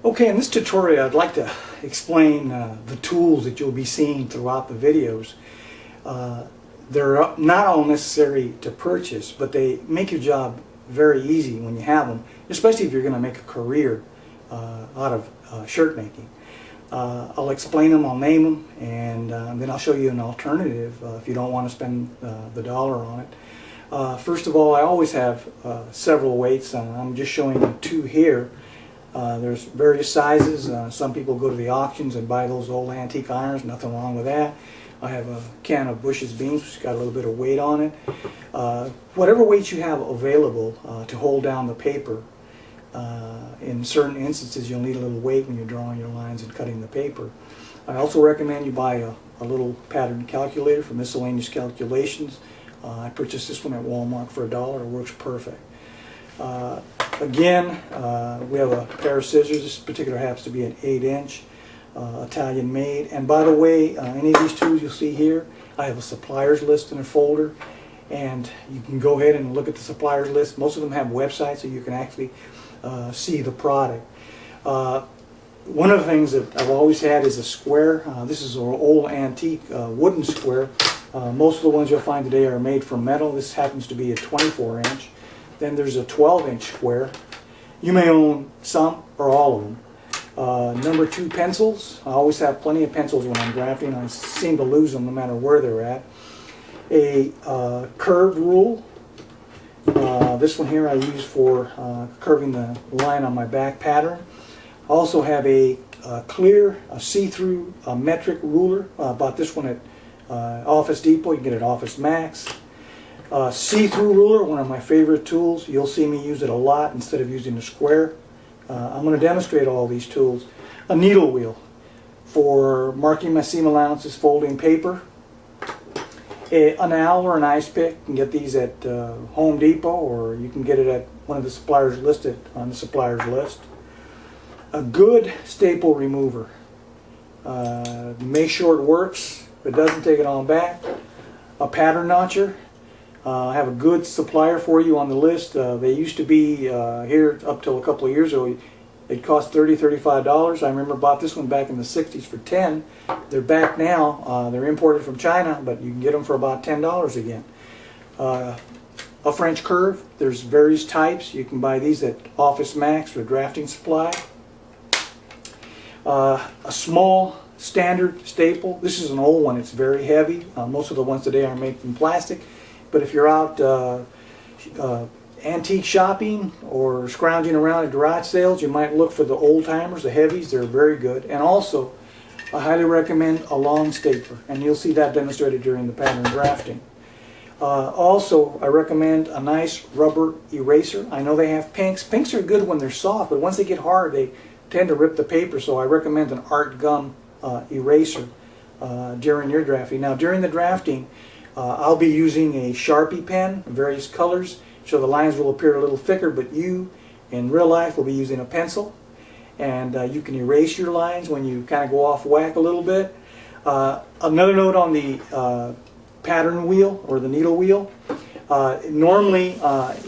Okay, in this tutorial I'd like to explain the tools that you'll be seeing throughout the videos. They're not all necessary to purchase, but they make your job very easy when you have them, especially if you're going to make a career out of shirt making. I'll explain them, I'll name them, and then I'll show you an alternative if you don't want to spend the dollar on it. First of all, I always have several weights. I'm just showing you two here. There's various sizes. Some people go to the auctions and buy those old antique irons. Nothing wrong with that. I have a can of Bush's Beans, which has got a little bit of weight on it. Whatever weight you have available to hold down the paper. In certain instances, you'll need a little weight when you're drawing your lines and cutting the paper. I also recommend you buy a little pattern calculator for miscellaneous calculations. I purchased this one at Walmart for $1. It works perfect. Again, we have a pair of scissors. This particular happens to be an 8-inch Italian made. And by the way, any of these tools you'll see here, I have a suppliers list in a folder, and you can go ahead and look at the suppliers list. Most of them have websites, so you can actually see the product. One of the things that I've always had is a square. This is an old antique wooden square. Most of the ones you'll find today are made from metal. This happens to be a 24-inch. Then there's a 12-inch square. You may own some or all of them. Number 2 pencils. I always have plenty of pencils when I'm drafting. I seem to lose them no matter where they're at. A curved rule. This one here I use for curving the line on my back pattern. I also have a clear, see-through metric ruler. I bought this one at Office Depot. You can get it at Office Max. See-through ruler, one of my favorite tools. You'll see me use it a lot instead of using a square. I'm going to demonstrate all these tools. A needle wheel for marking my seam allowances, folding paper. An owl or an ice pick. You can get these at Home Depot, or you can get it at one of the suppliers listed on the suppliers list. A good staple remover. Make sure it works. If it doesn't, take it on back. A pattern notcher. I have a good supplier for you on the list. They used to be here up till a couple of years ago. It cost $30, $35. I remember bought this one back in the 60s for $10. They're back now. They're imported from China, but you can get them for about $10 again. A French curve. There's various types. You can buy these at Office Max for drafting supply. A small standard staple. This is an old one. It's very heavy. Most of the ones today are made from plastic. But if you're out antique shopping or scrounging around at garage sales, you might look for the old timers, the heavies. They're very good. And also, I highly recommend a long stapler, and you'll see that demonstrated during the pattern drafting. Also, I recommend a nice rubber eraser. I know they have pinks. Pinks are good when they're soft, but once they get hard, they tend to rip the paper. So I recommend an art gum eraser during your drafting. Now, during the drafting, I'll be using a Sharpie pen in various colors, so the lines will appear a little thicker, but you, in real life, will be using a pencil. And you can erase your lines when you kind of go off whack a little bit. Another note on the pattern wheel, or the needle wheel. Normally,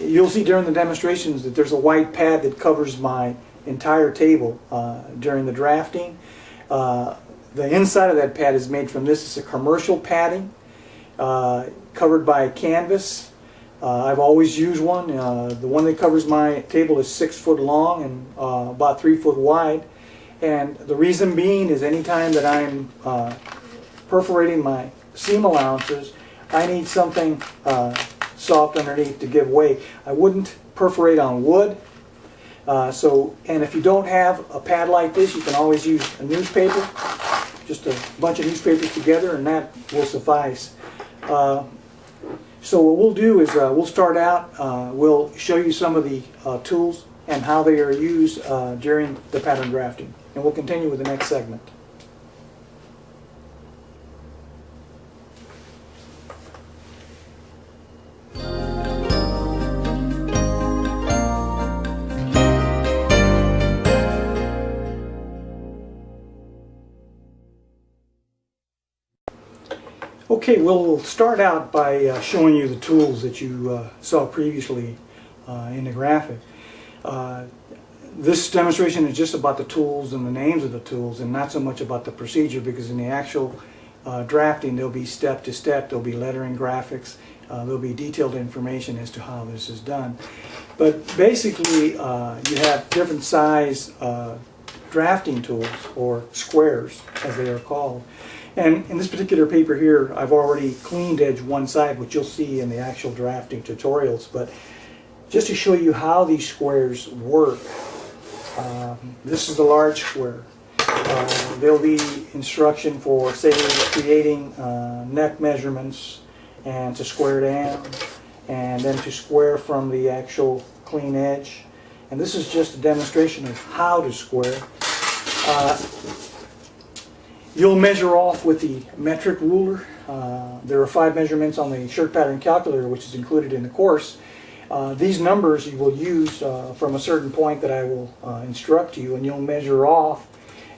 you'll see during the demonstrations that there's a white pad that covers my entire table during the drafting. The inside of that pad is made from this. It's a commercial padding. Covered by canvas. I've always used one. The one that covers my table is 6 foot long and about 3 foot wide. And the reason being is anytime that I'm perforating my seam allowances, I need something soft underneath to give way. I wouldn't perforate on wood. And if you don't have a pad like this, you can always use a newspaper. Just a bunch of newspapers together, and that will suffice. So what we'll do is we'll start out, we'll show you some of the tools and how they are used during the pattern drafting. And we'll continue with the next segment. Okay, we'll start out by showing you the tools that you saw previously in the graphic. This demonstration is just about the tools and the names of the tools, and not so much about the procedure, because in the actual drafting there'll be step to step, there'll be lettering, graphics, there'll be detailed information as to how this is done. But basically you have different size drafting tools, or squares as they are called. And in this particular paper here, I've already cleaned edge one side, which you'll see in the actual drafting tutorials. But just to show you how these squares work, this is the large square. There'll be instruction for, say, creating neck measurements, and to square down, and then to square from the actual clean edge. And this is just a demonstration of how to square. You'll measure off with the metric ruler. There are 5 measurements on the shirt pattern calculator, which is included in the course. These numbers you will use from a certain point that I will instruct you, and you'll measure off.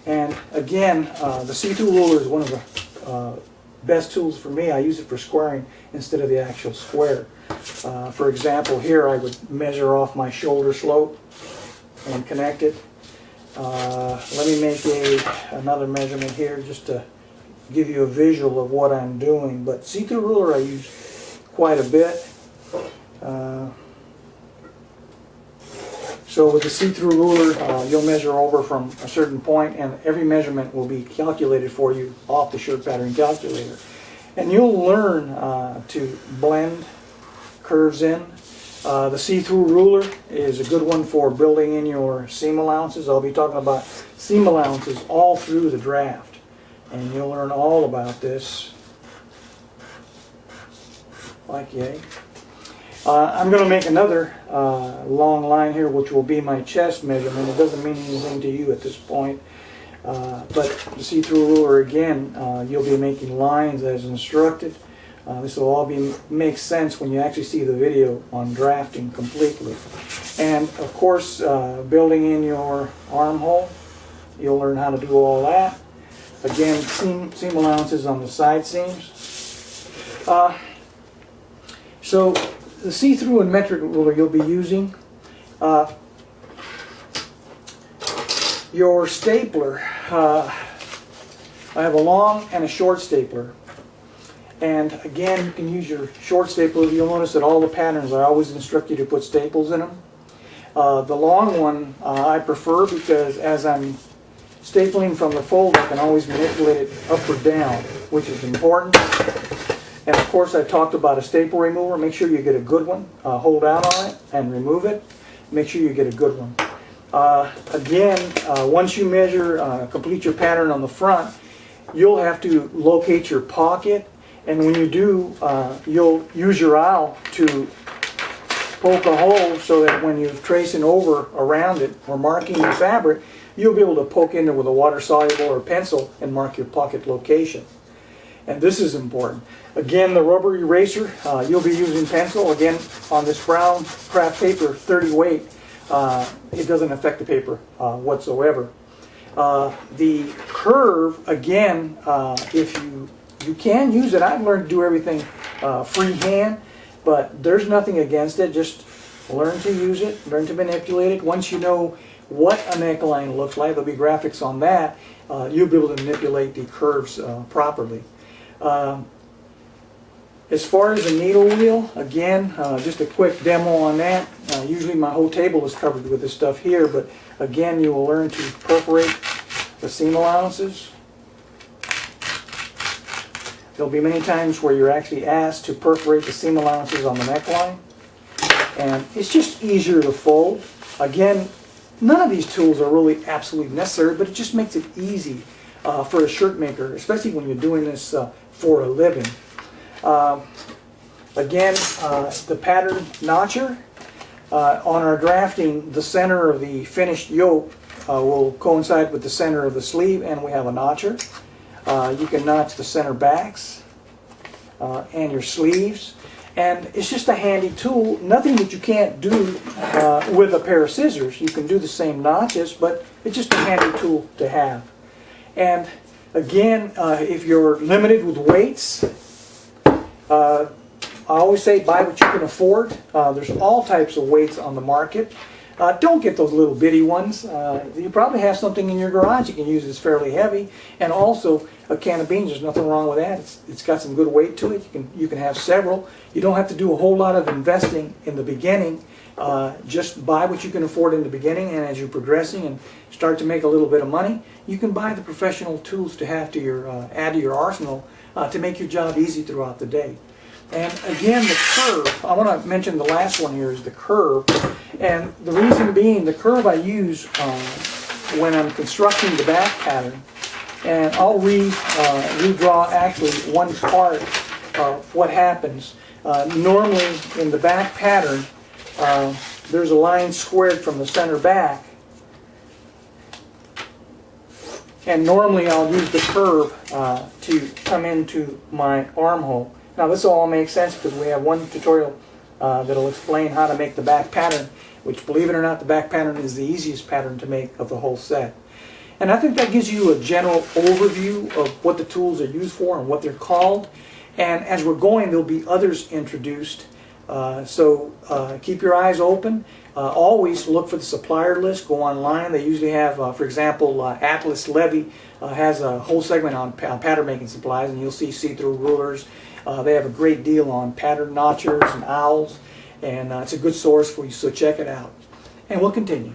And again, the see-through ruler is one of the best tools for me. I use it for squaring instead of the actual square. For example, here I would measure off my shoulder slope and connect it. Let me make another measurement here just to give you a visual of what I'm doing. But see-through ruler I use quite a bit. So with the see-through ruler, you'll measure over from a certain point, and every measurement will be calculated for you off the shirt pattern calculator. And you'll learn to blend curves in. The see-through ruler is a good one for building in your seam allowances. I'll be talking about seam allowances all through the draft, and you'll learn all about this. Like yay. I'm going to make another long line here, which will be my chest measurement. It doesn't mean anything to you at this point. But the see-through ruler, again, you'll be making lines as instructed. This will all make sense when you actually see the video on drafting completely. And of course, building in your armhole, you'll learn how to do all that. Again, seam allowances on the side seams. So the see-through and metric ruler you'll be using. Your stapler, I have a long and a short stapler. And again, you can use your short stapler. You'll notice that all the patterns, I always instruct you to put staples in them. The long one I prefer, because as I'm stapling from the fold, I can always manipulate it up or down, which is important. And of course, I talked about a staple remover. Make sure you get a good one. Hold down on it and remove it. Make sure you get a good one. Again, once you measure, complete your pattern on the front, you'll have to locate your pocket. And when you do, you'll use your awl to poke a hole so that when you're tracing over around it or marking the fabric, you'll be able to poke in there with a water-soluble or pencil and mark your pocket location. And this is important. Again, the rubber eraser, you'll be using pencil. Again, on this brown craft paper, 30 weight, it doesn't affect the paper whatsoever. The curve, again, if you can use it. I've learned to do everything freehand, but there's nothing against it. Just learn to use it, learn to manipulate it. Once you know what a neckline looks like, there'll be graphics on that, you'll be able to manipulate the curves properly. As far as the needle wheel, again, just a quick demo on that. Usually my whole table is covered with this stuff here, but again, you will learn to perforate the seam allowances. There'll be many times where you're actually asked to perforate the seam allowances on the neckline, and it's just easier to fold. Again, none of these tools are really absolutely necessary, but it just makes it easy for a shirt maker, especially when you're doing this for a living. Again, the pattern notcher. On our drafting, the center of the finished yoke will coincide with the center of the sleeve, and we have a notcher. You can notch the center backs and your sleeves, and it's just a handy tool. Nothing that you can't do with a pair of scissors. You can do the same notches, but it's just a handy tool to have. And again, if you're limited with weights, I always say buy what you can afford. There's all types of weights on the market. Don't get those little bitty ones. You probably have something in your garage you can use that's fairly heavy, and also a can of beans. There's nothing wrong with that. It's got some good weight to it. You can have several. You don't have to do a whole lot of investing in the beginning. Just buy what you can afford in the beginning, and as you're progressing and start to make a little bit of money, you can buy the professional tools to have to your add to your arsenal to make your job easy throughout the day. And again, the curve, I want to mention the last one here is the curve. And the reason being, the curve I use when I'm constructing the back pattern, and I'll redraw actually one part of what happens. Normally in the back pattern, there's a line squared from the center back, and normally I'll use the curve to come into my armhole. Now this all makes sense because we have one tutorial that'll explain how to make the back pattern, which, believe it or not, the back pattern is the easiest pattern to make of the whole set. And I think that gives you a general overview of what the tools are used for and what they're called. And as we're going, there'll be others introduced. So keep your eyes open. Always look for the supplier list. Go online. They usually have, for example, Atlas Levy has a whole segment on pattern making supplies, and you'll see see-through rulers. They have a great deal on pattern notchers and owls, and it's a good source for you, so check it out. And we'll continue.